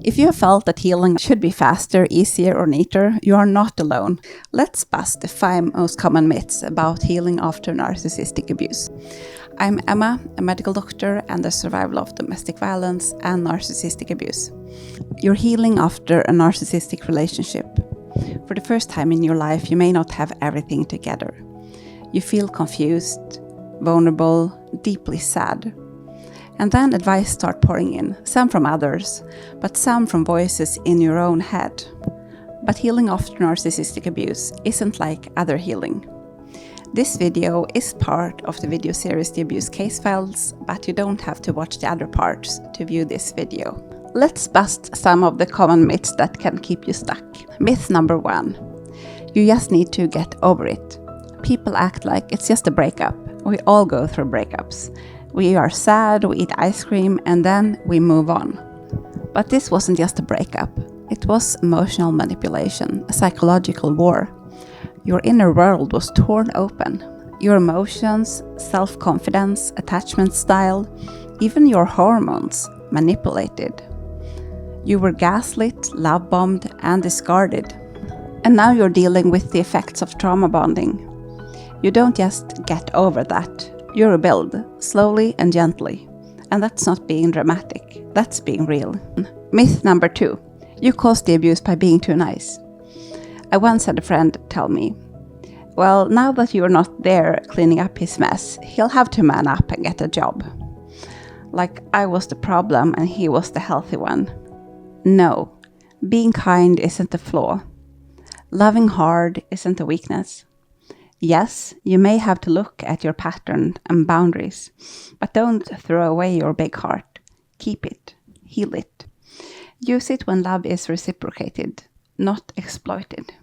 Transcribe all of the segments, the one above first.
If you have felt that healing should be faster, easier, or neater, you are not alone. Let's bust the 5 most common myths about healing after narcissistic abuse. I'm Emma, a medical doctor and a survivor of domestic violence and narcissistic abuse. You're healing after a narcissistic relationship. For the first time in your life, you may not have everything together. You feel confused, vulnerable, deeply sad. And then advice starts pouring in, some from others, but some from voices in your own head. But healing after narcissistic abuse isn't like other healing. This video is part of the video series The Abuse Case Files, but you don't have to watch the other parts to view this video. Let's bust some of the common myths that can keep you stuck. Myth number 1. You just need to get over it. People act like it's just a breakup. We all go through breakups. We are sad, we eat ice cream, and then we move on. But this wasn't just a breakup. It was emotional manipulation, a psychological war. Your inner world was torn open. Your emotions, self-confidence, attachment style, even your hormones manipulated. You were gaslit, love-bombed, and discarded. And now you're dealing with the effects of trauma bonding. You don't just get over that. You rebuild, slowly and gently. And that's not being dramatic, that's being real. Myth number 2. You caused the abuse by being too nice. I once had a friend tell me, well, now that you're not there cleaning up his mess, he'll have to man up and get a job. Like I was the problem and he was the healthy one. No, being kind isn't a flaw. Loving hard isn't a weakness. Yes, you may have to look at your pattern and boundaries, but don't throw away your big heart. Keep it. Heal it. Use it when love is reciprocated, not exploited.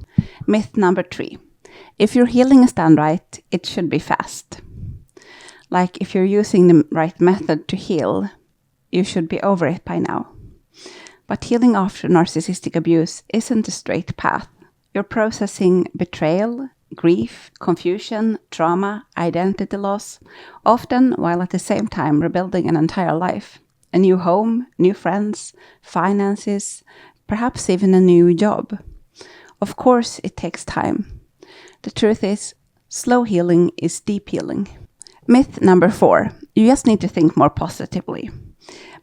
Myth number 3. If you're healing is done right, it should be fast. Like if you're using the right method to heal, you should be over it by now. But healing after narcissistic abuse isn't a straight path. You're processing betrayal, grief, confusion, trauma, identity loss, often while at the same time rebuilding an entire life. A new home, new friends, finances, perhaps even a new job. Of course, it takes time. The truth is, slow healing is deep healing. Myth number 4. You just need to think more positively.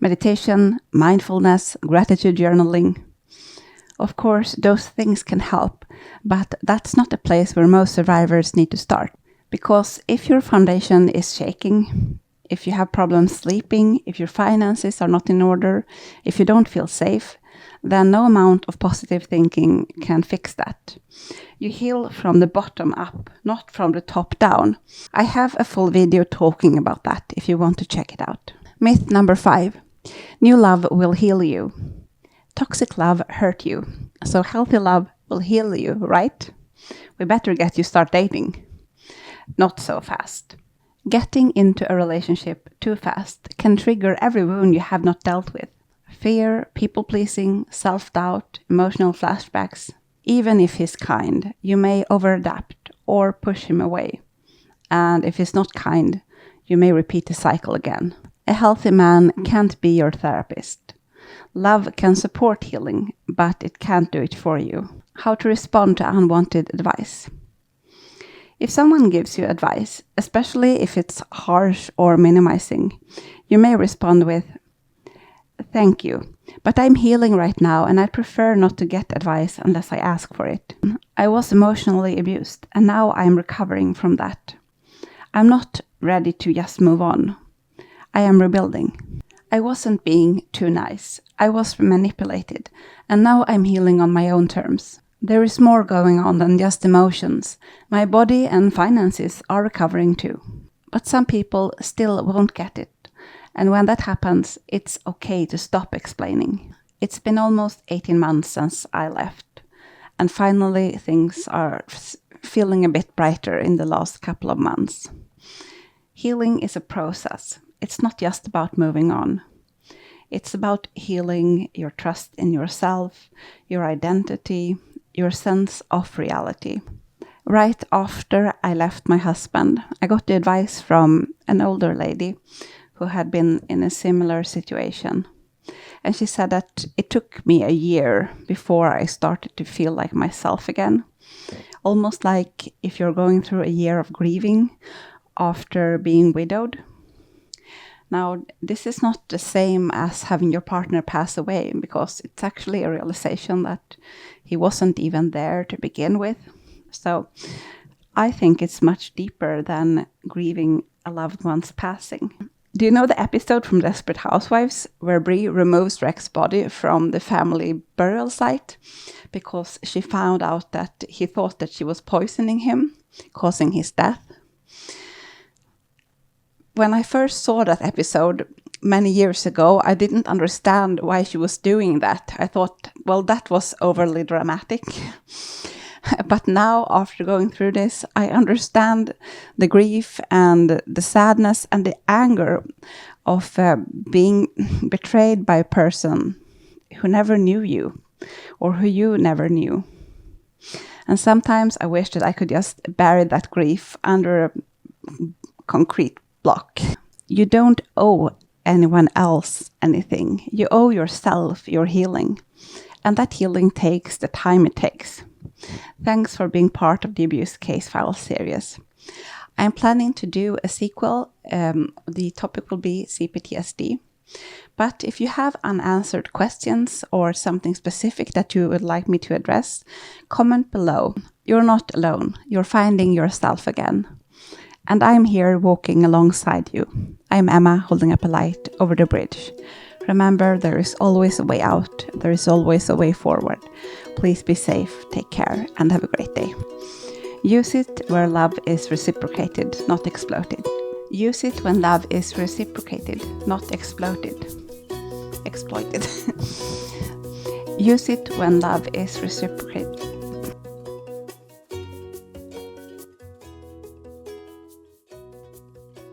Meditation, mindfulness, gratitude journaling. Of course, those things can help, but that's not a place where most survivors need to start. Because if your foundation is shaking, if you have problems sleeping, if your finances are not in order, if you don't feel safe, then no amount of positive thinking can fix that. You heal from the bottom up, not from the top down. I have a full video talking about that if you want to check it out. Myth number 5. New love will heal you. Toxic love hurt you, so healthy love will heal you, right? We better get you start dating. Not so fast. Getting into a relationship too fast can trigger every wound you have not dealt with. Fear, people-pleasing, self-doubt, emotional flashbacks. Even if he's kind, you may overadapt or push him away. And if he's not kind, you may repeat the cycle again. A healthy man can't be your therapist. Love can support healing, but it can't do it for you. How to respond to unwanted advice. If someone gives you advice, especially if it's harsh or minimizing, you may respond with, "Thank you, but I'm healing right now and I prefer not to get advice unless I ask for it. I was emotionally abused and now I'm recovering from that. I'm not ready to just move on. I am rebuilding. I wasn't being too nice. I was manipulated, and now I'm healing on my own terms. There is more going on than just emotions. My body and finances are recovering too." But some people still won't get it. And when that happens, it's okay to stop explaining. It's been almost 18 months since I left. And finally, things are feeling a bit brighter in the last couple of months. Healing is a process. It's not just about moving on. It's about healing your trust in yourself, your identity, your sense of reality. Right after I left my husband, I got the advice from an older lady who had been in a similar situation. And she said that it took me a year before I started to feel like myself again. Almost like if you're going through a year of grieving after being widowed. Now, this is not the same as having your partner pass away, because it's actually a realization that he wasn't even there to begin with. So I think it's much deeper than grieving a loved one's passing. Do you know the episode from Desperate Housewives where Bree removes Rex's body from the family burial site because she found out that he thought that she was poisoning him, causing his death? When I first saw that episode many years ago, I didn't understand why she was doing that. I thought, well, that was overly dramatic. But now, after going through this, I understand the grief and the sadness and the anger of being betrayed by a person who never knew you or who you never knew. And sometimes I wish that I could just bury that grief under a concrete block. You don't owe anyone else anything. You owe yourself your healing. And that healing takes the time it takes. Thanks for being part of the Abuse Case File series. I'm planning to do a sequel. The topic will be CPTSD. But if you have unanswered questions or something specific that you would like me to address, comment below. You're not alone. You're finding yourself again. And I'm here walking alongside you. I'm Emma, holding up a light over the bridge. Remember, there is always a way out. There is always a way forward. Please be safe, take care, and have a great day. Use it where love is reciprocated, not exploited. Use it when love is reciprocated, not exploited. Use it when love is reciprocated.